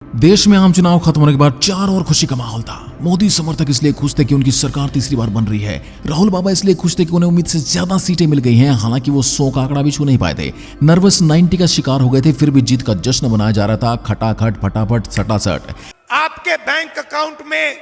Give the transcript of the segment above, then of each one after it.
देश में आम चुनाव खत्म होने के बाद चारों ओर खुशी का माहौल था। मोदी समर्थक इसलिए खुश थे कि उनकी सरकार तीसरी बार बन रही है। राहुल बाबा इसलिए खुश थे कि उन्हें उम्मीद से ज्यादा सीटें मिल गई हैं। हालांकि वो 100 का आंकड़ा भी छू नहीं पाए थे। नर्वस 90 का शिकार हो गए थे। फिर भी जीत का जश्न मनाया जा रहा था। खटाखट फटाफट सटासट आपके बैंक अकाउंट में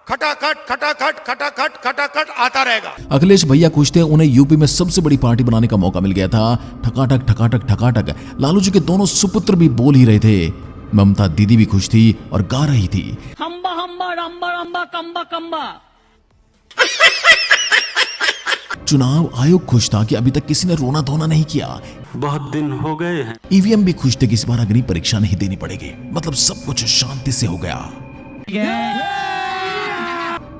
खटाखट खटाखट खटाखट खटाखट आता रहेगा। अखिलेश भैया खुश थे। उन्हें यूपी में सबसे बड़ी पार्टी बनाने का मौका मिल गया था। ठकाठक ठकाठक ठकाठक लालू जी के दोनों सुपुत्र भी बोल ही रहे थे। ममता दीदी भी खुश थी और गा रही थी, हम्बा हम्बा रंबा रंबा कंबा कंबा। चुनाव आयोग खुश था कि अभी तक किसी ने रोना धोना नहीं किया। बहुत दिन हो गए हैं। ईवीएम भी खुश थे कि इस बार अग्नि परीक्षा नहीं देनी पड़ेगी। मतलब सब कुछ शांति से हो गया।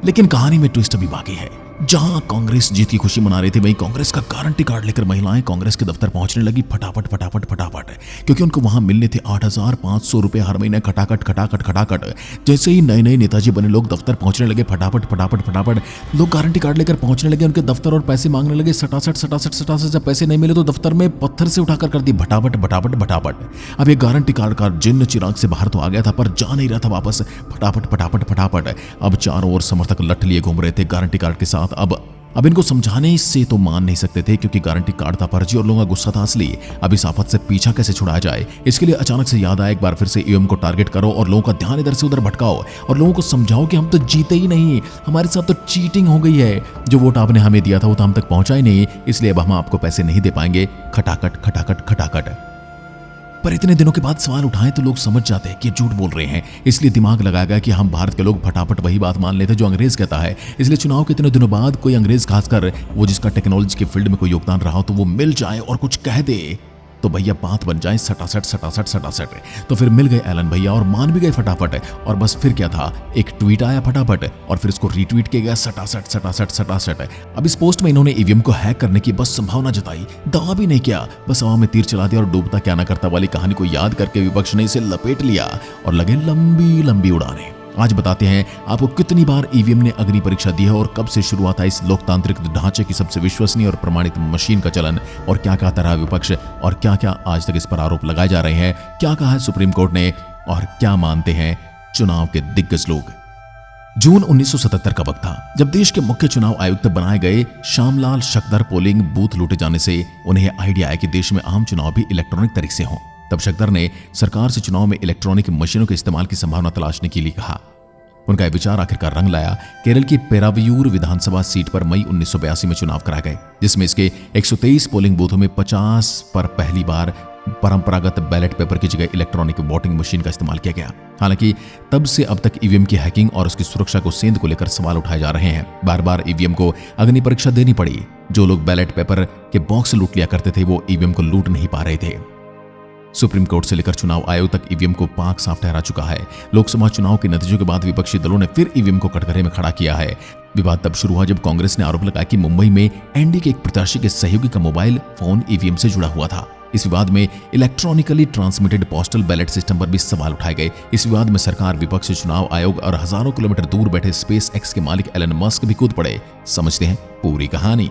लेकिन कहानी में ट्विस्ट अभी बाकी है। जहां कांग्रेस जीत की खुशी मना रही थी, वहीं कांग्रेस का गारंटी कार्ड लेकर महिलाएं कांग्रेस के दफ्तर पहुंचने लगी फटाफट फटाफट फटाफट, क्योंकि उनको वहां मिलने थे 8,500 रुपए हर महीने। खटाखट खटाखट खटाखट जैसे ही नए नए नेताजी बने लोग दफ्तर पहुंचने लगे फटाफट फटाफट फटाफट। लोग गारंटी कार्ड लेकर पहुंचने लगे उनके दफ्तर और पैसे मांगने लगे सटासट सटासट सटासट। जब पैसे नहीं मिले तो दफ्तर में पत्थर से उठाकर कर दी भटाभट भटाभट भटाभट। अब ये गारंटी कार्ड का जिन्न चिराग से बाहर तो आ गया था, पर जा नहीं रहा था वापस। फटाफट फटाफट फटाफट अब चारों ओर समर्थक लठ लिए घूम रहे थे गारंटी कार्ड के साथ। अब इनको समझाने से तो मान नहीं सकते थे, क्योंकि गारंटी कार्ड था फर्जी और लोगों का गुस्सा था असली। अब इस आफत से पीछा कैसे छुड़ाया जाए, इसके लिए अचानक से याद आया एक बार फिर से ईवीएम को टारगेट करो और लोगों का ध्यान इधर से उधर भटकाओ और लोगों को समझाओ कि हम तो जीते ही नहीं, हमारे साथ तो चीटिंग हो गई है। जो वोट आपने हमें दिया था वो तो हम तक पहुंचा ही नहीं, इसलिए अब हम आपको पैसे नहीं दे पाएंगे। खटाखट खटाखट खटाखट। पर इतने दिनों के बाद सवाल उठाएं तो लोग समझ जाते हैं कि झूठ बोल रहे हैं। इसलिए दिमाग लगाया गया कि हम भारत के लोग फटाफट वही बात मान लेते जो अंग्रेज कहता है। इसलिए चुनाव के इतने दिनों बाद कोई अंग्रेज, खासकर वो जिसका टेक्नोलॉजी की फील्ड में कोई योगदान रहा हो, तो वो मिल जाए और कुछ कह दे तो भैया बात बन जाए सटासट सटासट सटासट। तो फिर मिल गए एलन भैया और मान भी गए फटाफट। और बस फिर क्या था, एक ट्वीट आया फटाफट और फिर इसको रीट्वीट किया गया सटासट सटासट सटासट। अब इस पोस्ट में इन्होंने ईवीएम को हैक करने की बस संभावना जताई, दावा भी नहीं किया। बस हवा में तीर चला दिया और डूबता क्या ना करता वाली कहानी को याद करके विपक्ष ने इसे लपेट लिया और लगे लंबी लंबी उड़ाने। आज बताते हैं आपको कितनी बार ईवीएम ने अग्नि परीक्षा दी है और कब से शुरू हुआ था इस लोकतांत्रिक ढांचे की सबसे विश्वसनीय और प्रमाणित मशीन का चलन, और क्या कहता रहा विपक्ष और क्या क्या आज तक इस पर आरोप लगाए जा रहे हैं, क्या कहा है सुप्रीम कोर्ट ने और क्या मानते हैं चुनाव के दिग्गज लोग। जून 1977 का वक्त था जब देश के मुख्य चुनाव आयुक्त बनाए गए श्यामलाल शक्कर पोलिंग बूथ लूटे जाने से उन्हें आइडिया आया कि देश में आम चुनाव भी इलेक्ट्रॉनिक तरीके से हों। तब शक्कर ने सरकार से चुनाव में इलेक्ट्रॉनिक मशीनों के इस्तेमाल की संभावना तलाशने के लिए कहा। उनका यह विचार आखिरकार रंग लाया। केरल की पेरावियूर विधानसभा सीट पर मई 1982 में चुनाव कराए गए, जिसमें इसके 123 पोलिंग बूथों में 50 पर पहली बार परंपरागत बैलेट पेपर की जगह इलेक्ट्रॉनिक वोटिंग मशीन का इस्तेमाल किया गया। हालांकि तब से अब तक ईवीएम की हैकिंग और उसकी सुरक्षा को सेंध को लेकर सवाल उठाए जा रहे हैं। बार बार ईवीएम को अग्नि परीक्षा देनी पड़ी। जो लोग बैलेट पेपर के बॉक्स लूट लिया करते थे वो ईवीएम को लूट नहीं पा रहे थे। सुप्रीम कोर्ट से लेकर चुनाव आयोग तक ईवीएम को पाक साफ ठहरा चुका है। लोकसभा चुनाव के नतीजों के बाद विपक्षी दलों ने फिर ईवीएम को कटघरे में खड़ा किया है। विवाद तब शुरू हुआ जब कांग्रेस ने आरोप लगाया कि मुंबई में एनडीए के एक प्रत्याशी के सहयोगी का मोबाइल फोन ईवीएम से जुड़ा हुआ था। इस विवाद में electronically transmitted postal ballot system पर भी सवाल उठाए गए। इस विवाद में सरकार, विपक्ष, चुनाव आयोग और हजारों किलोमीटर दूर बैठे स्पेस एक्स के मालिक एलन मस्क भी कूद पड़े। समझते हैं पूरी कहानी।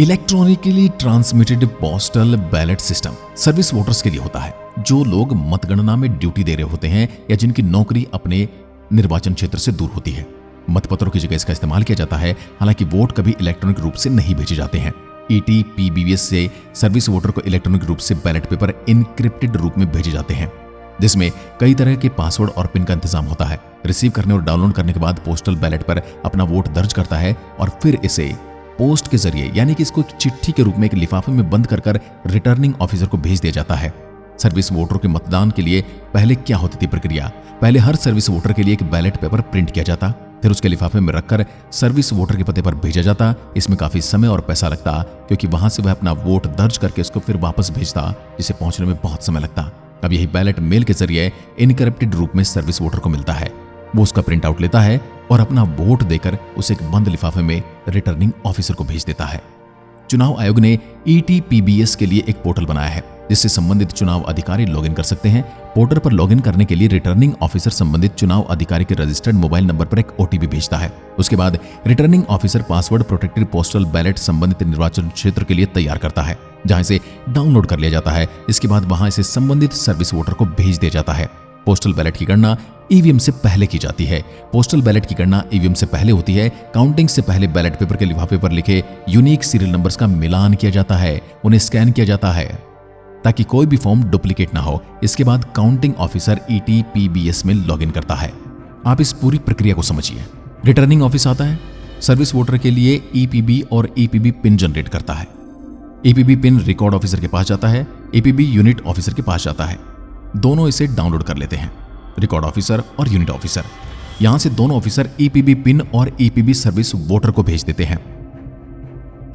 Electronically transmitted postal ballot system service voters के लिए होता है, जो लोग मतगणना में ड्यूटी दे रहे होते हैं या जिनकी नौकरी अपने निर्वाचन क्षेत्र से दूर होती है। मतपत्रों की जगह इसका इस्तेमाल किया जाता है। हालांकि वोट कभी इलेक्ट्रॉनिक रूप से नहीं भेजे जाते हैं। ETPBS से सर्विस वोटर को इलेक्ट्रॉनिक रूप से बैलेट पेपर इनक्रिप्टेड रूप में भेजे जाते हैं, जिसमें कई तरह के पासवर्ड और पिन का इंतजाम होता है। रिसीव करने और डाउनलोड करने के बाद पोस्टल बैलेट पर अपना वोट दर्ज करता है और फिर इसे पोस्ट के जरिए, यानी कि इसको एक चिट्ठी के रूप में एक लिफाफे में बंद कर रिटर्निंग ऑफिसर को भेज दिया जाता है। सर्विस वोटरों के मतदान के लिए पहले क्या होती थी प्रक्रिया? पहले हर सर्विस वोटर के लिए एक बैलेट पेपर प्रिंट किया जाता, फिर उसके लिफाफे में रखकर सर्विस वोटर के पते पर भेजा जाता। इसमें काफी समय और पैसा लगता, क्योंकि वहां से वह अपना वोट दर्ज करके उसको फिर वापस भेजता, जिसे पहुंचने में बहुत समय लगता। अब यही बैलेट मेल के जरिए इनकरप्टेड रूप में सर्विस वोटर को मिलता है। वो उसका प्रिंट आउट लेता है और अपना वोट देकर उसे एक बंद लिफाफे में रिटर्निंग ऑफिसर को भेज देता है। चुनाव आयोग ने ETPBS के लिए एक पोर्टल बनाया है, जिससे संबंधित चुनाव अधिकारी लॉगिन कर सकते हैं। पोर्टल पर लॉगिन करने के लिए रिटर्निंग ऑफिसर संबंधित चुनाव अधिकारी के रजिस्टर्ड मोबाइल नंबर पर एक OTP भेजता है। उसके बाद returning officer password protected postal ballot संबंधित निर्वाचन क्षेत्र के लिए तैयार करता है, जहां इसे डाउनलोड कर लिया जाता है। इसके बाद वहां इसे संबंधित सर्विस वोटर को भेज दिया जाता है। पोस्टल बैलेट की गणना ईवीएम से पहले की जाती है। पोस्टल बैलेट की गणना ईवीएम से पहले होती है। काउंटिंग से पहले बैलेट पेपर के लिफाफे पर लिखे यूनिक सीरियल नंबर्स का मिलान किया जाता है, उन्हें स्कैन किया जाता है ताकि कोई भी फॉर्म डुप्लीकेट ना हो। इसके बाद काउंटिंग ऑफिसर ETPBS में लॉगिन करता है। आप इस पूरी प्रक्रिया को समझिए। रिटर्निंग ऑफिस आता है, सर्विस वोटर के लिए EPB और EPB पिन जनरेट करता है। EPB पिन रिकॉर्ड ऑफिसर के पास जाता है, EPB यूनिट ऑफिसर के पास जाता है। दोनों इसे डाउनलोड कर लेते हैं, रिकॉर्ड ऑफिसर और यूनिट ऑफिसर। यहां से दोनों ऑफिसर EPB पिन और EPB सर्विस वोटर को भेज देते हैं।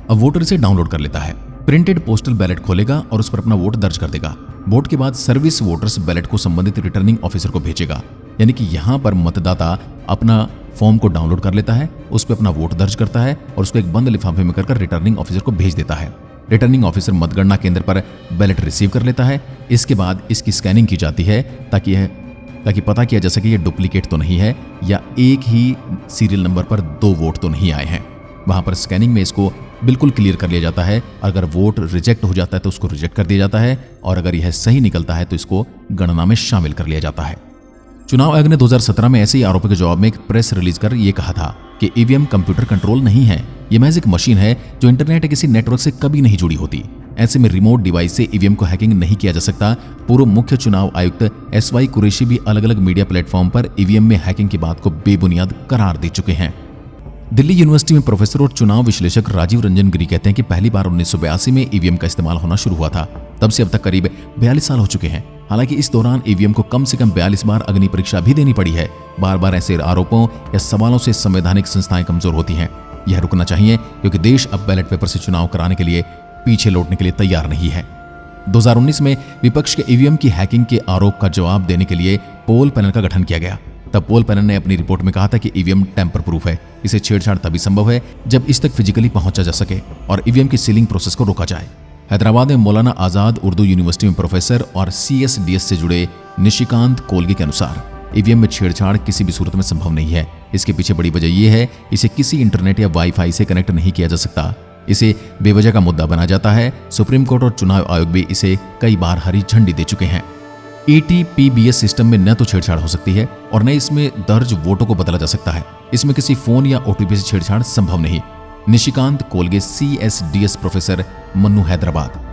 अब वोटर इसे डाउनलोड कर लेता है, प्रिंटेड पोस्टल बैलेट खोलेगा और उस पर अपना वोट दर्ज कर देगा। वोट के बाद सर्विस वोटर्स बैलेट को संबंधित रिटर्निंग ऑफिसर को भेजेगा। यानी कि यहां पर मतदाता अपना फॉर्म को डाउनलोड कर लेता है, उस पर अपना वोट दर्ज करता है और उसको एक बंद लिफाफे में कर रिटर्निंग ऑफिसर को भेज देता है। रिटर्निंग ऑफिसर मतगणना केंद्र पर बैलेट रिसीव कर लेता है। इसके बाद इसकी स्कैनिंग की जाती है ताकि पता किया जा सके ये डुप्लीकेट तो नहीं है या एक ही सीरियल नंबर पर 2 वोट तो नहीं आए हैं। वहां पर स्कैनिंग में इसको बिल्कुल क्लियर कर लिया जाता है। अगर वोट रिजेक्ट हो जाता है तो उसको रिजेक्ट कर दिया जाता है और अगर यह सही निकलता है तो इसको गणना में शामिल कर लिया जाता है। चुनाव आयोग ने 2017 में ऐसे ही आरोपों के जवाब में एक प्रेस रिलीज कर यह कहा था कि ईवीएम कंप्यूटर कंट्रोल नहीं है, ये महज एक मशीन है जो इंटरनेट या किसी नेटवर्क से कभी नहीं जुड़ी होती। ऐसे में रिमोट डिवाइस से ईवीएम को हैकिंग नहीं किया जा सकता। पूर्व मुख्य चुनाव आयुक्त SY कुरैशी भी अलग अलग मीडिया प्लेटफॉर्म पर ईवीएम में हैकिंग की बात को बेबुनियाद करार दे चुके हैं। दिल्ली यूनिवर्सिटी में प्रोफेसर और चुनाव विश्लेषक राजीव रंजन गिरी कहते हैं कि पहली बार 1982 में ईवीएम का इस्तेमाल होना शुरू हुआ था। तब से अब तक करीब 42 साल हो चुके हैं। हालांकि इस दौरान ईवीएम को कम से कम 42 बार अग्नि परीक्षा भी देनी पड़ी है। बार बार ऐसे आरोपों या सवालों से संवैधानिक संस्थाएं कमजोर होती हैं। यह रुकना चाहिए क्योंकि देश अब बैलेट पेपर से चुनाव कराने के लिए पीछे लौटने के लिए तैयार नहीं है। 2019 में विपक्ष के ईवीएम की हैकिंग के आरोप का जवाब देने के लिए पोल पैनल का गठन किया गया। तब पोल पैनल ने अपनी रिपोर्ट में कहा था कि ईवीएम टेम्पर प्रूफ है। इसे छेड़छाड़ तभी संभव है जब इस तक फिजिकली पहुंचा जा सके और ईवीएम की सीलिंग प्रोसेस को रोका जाए। हैदराबाद में मौलाना आजाद उर्दू यूनिवर्सिटी में प्रोफेसर और CSDS से जुड़े निशिकांत कोलगे के अनुसार ईवीएम में छेड़छाड़ किसी भी सूरत में संभव नहीं है। इसके पीछे बड़ी वजह यह है, इसे किसी इंटरनेट या वाईफाई से कनेक्ट नहीं किया जा सकता। इसे बेवजह का मुद्दा बना जाता है। सुप्रीम कोर्ट और चुनाव आयोग भी इसे कई बार हरी झंडी दे चुके हैं। ETPBS सिस्टम में न तो छेड़छाड़ हो सकती है और न इसमें दर्ज वोटों को बदला जा सकता है। इसमें किसी फोन या OTP से छेड़छाड़ संभव नहीं। Nishikant Kolge, CSDS professor, Mannu, Hyderabad.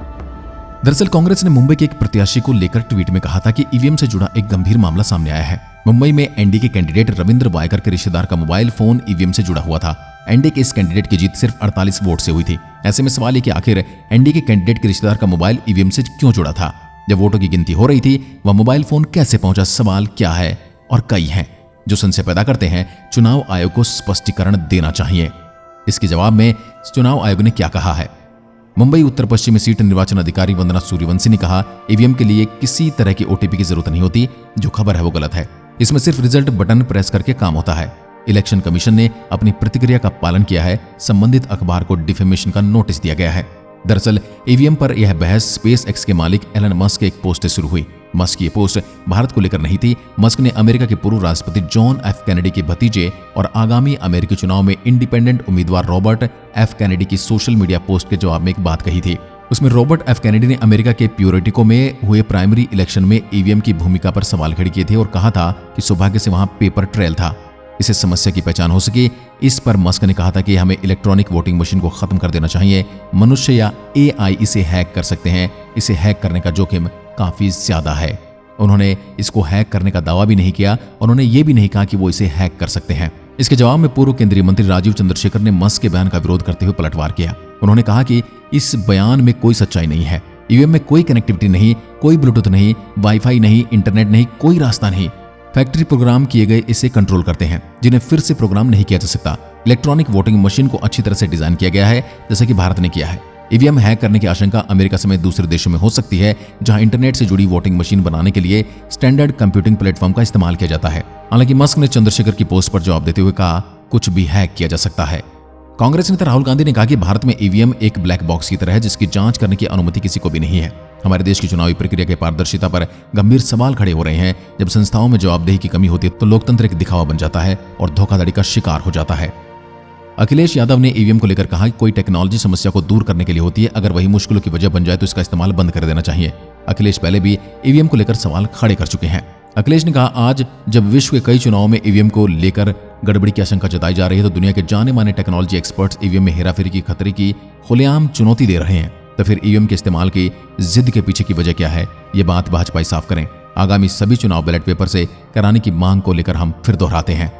दरअसल कांग्रेस ने मुंबई के एक प्रत्याशी को लेकर ट्वीट में कहा था कि ईवीएम से जुड़ा एक गंभीर मामला सामने आया है। मुंबई में एनडीए के कैंडिडेट रविंद्र वायकर के रिश्तेदार का मोबाइल फोन ईवीएम से जुड़ा हुआ था। एनडीए के इस कैंडिडेट की जीत सिर्फ 48 वोट से हुई थी। ऐसे में सवाल है कि आखिर एनडीए के कैंडिडेट के रिश्तेदार का मोबाइल ईवीएम से क्यों जुड़ा था? जब वोटों की गिनती हो रही थी वह मोबाइल फोन कैसे पहुंचा? सवाल क्या है और कई हैं जो संशय पैदा करते हैं। चुनाव आयोग को स्पष्टीकरण देना चाहिए। इसके जवाब में चुनाव आयोग ने क्या कहा है? मुंबई उत्तर पश्चिमी सीट निर्वाचन अधिकारी वंदना सूर्यवंशी ने कहा, ईवीएम के लिए किसी तरह की OTP की जरूरत नहीं होती। जो खबर है वो गलत है। इसमें सिर्फ रिजल्ट बटन प्रेस करके काम होता है। इलेक्शन कमीशन ने अपनी प्रतिक्रिया का पालन किया है। संबंधित अखबार को डिफेमेशन का नोटिस दिया गया है। दरअसल ईवीएम पर यह बहस SpaceX के मालिक एलन मस्क के एक पोस्ट से शुरू हुई। मस्क की ये पोस्ट भारत को लेकर नहीं थी। मस्क ने अमेरिका के पूर्व राष्ट्रपति जॉन F कैनेडी के भतीजे और आगामी अमेरिकी चुनाव में इंडिपेंडेंट उम्मीदवार रॉबर्ट F कैनेडी की सोशल मीडिया पोस्ट के जवाब में एक बात कही थी। उसमें रॉबर्ट F कैनेडी ने अमेरिका के प्यूर्टोरिको में हुए प्राइमरी इलेक्शन में ईवीएम की भूमिका पर सवाल खड़े किए थे और कहा था कि सौभाग्य से वहां पेपर ट्रेल था, इससे समस्या की पहचान हो सके। इस पर मस्क ने कहा था कि हमें इलेक्ट्रॉनिक वोटिंग मशीन को खत्म कर देना चाहिए। मनुष्य या AI इसे हैक कर सकते हैं। इसे हैक करने का जोखिम काफी ज्यादा है। उन्होंने इसको हैक करने का दावा भी नहीं किया। उन्होंने ये भी नहीं कहा कि वो इसे हैक कर सकते हैं। इसके जवाब में पूर्व केंद्रीय मंत्री राजीव चंद्रशेखर ने मस्क के बयान का विरोध करते हुए पलटवार किया। उन्होंने कहा कि इस बयान में कोई सच्चाई नहीं है। ईवीएम में कोई कनेक्टिविटी नहीं, कोई ब्लूटूथ नहीं, वाईफाई नहीं, इंटरनेट नहीं, कोई रास्ता नहीं। फैक्ट्री प्रोग्राम किए गए इसे कंट्रोल करते हैं जिन्हें फिर से प्रोग्राम नहीं किया जा सकता। इलेक्ट्रॉनिक वोटिंग मशीन को अच्छी तरह से डिजाइन किया गया है जैसे कि भारत ने किया है। ईवीएम हैक करने की आशंका अमेरिका समेत दूसरे देशों में हो सकती है जहां इंटरनेट से जुड़ी वोटिंग मशीन बनाने के लिए स्टैंडर्ड कंप्यूटिंग प्लेटफॉर्म का इस्तेमाल किया जाता है। हालांकि मस्क ने चंद्रशेखर की पोस्ट पर जवाब देते हुए कहा, कुछ भी हैक किया जा सकता है। कांग्रेस नेता राहुल गांधी ने कहा कि भारत में ईवीएम एक ब्लैक बॉक्स की तरह है जिसकी जांच करने की अनुमति किसी को भी नहीं है। हमारे देश की चुनावी प्रक्रिया की पारदर्शिता पर गंभीर सवाल खड़े हो रहे हैं। जब संस्थाओं में जवाबदेही की कमी होती है तो लोकतंत्र एक दिखावा बन जाता है और धोखाधड़ी का शिकार हो जाता है। अखिलेश यादव ने ईवीएम को लेकर कहा कि कोई टेक्नोलॉजी समस्या को दूर करने के लिए होती है, अगर वही मुश्किलों की वजह बन जाए तो इसका इस्तेमाल बंद कर देना चाहिए। अखिलेश पहले भी ईवीएम को लेकर सवाल खड़े कर चुके हैं। अखिलेश ने कहा, आज जब विश्व के कई चुनावों में ईवीएम को लेकर गड़बड़ी की आशंका जताई जा रही है तो दुनिया के जाने माने टेक्नोलॉजी एक्सपर्ट्स ईवीएम में हेराफेरी की खतरे की खुलेआम चुनौती दे रहे हैं, तो फिर ईवीएम के इस्तेमाल की जिद के पीछे की वजह क्या है, ये बात भाजपाई साफ करें। आगामी सभी चुनाव बैलेट पेपर से कराने की मांग को लेकर हम फिर दोहराते हैं।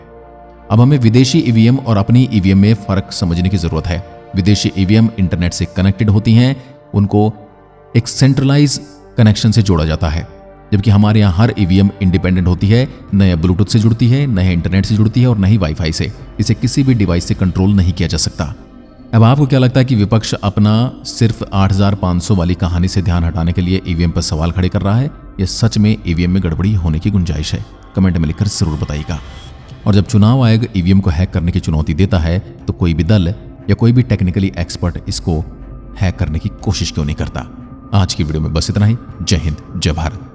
अब हमें विदेशी ईवीएम और अपनी ईवीएम में फर्क समझने की जरूरत है। विदेशी ईवीएम इंटरनेट से कनेक्टेड होती हैं, उनको एक सेंट्रलाइज कनेक्शन से जोड़ा जाता है, जबकि हमारे यहाँ हर ईवीएम इंडिपेंडेंट होती है, न यह ब्लूटूथ से जुड़ती है, न इंटरनेट से जुड़ती है और न ही वाईफाई से। इसे किसी भी डिवाइस से कंट्रोल नहीं किया जा सकता। अब आपको क्या लगता है कि विपक्ष अपना सिर्फ 8500 वाली कहानी से ध्यान हटाने के लिए ईवीएम पर सवाल खड़े कर रहा है, या सच में ईवीएम में गड़बड़ी होने की गुंजाइश है? कमेंट में लिखकर जरूर बताइएगा। और जब चुनाव आयोग ईवीएम को हैक करने की चुनौती देता है तो कोई भी दल या कोई भी टेक्निकली एक्सपर्ट इसको हैक करने की कोशिश क्यों नहीं करता? आज की वीडियो में बस इतना ही। जय हिंद, जय भारत।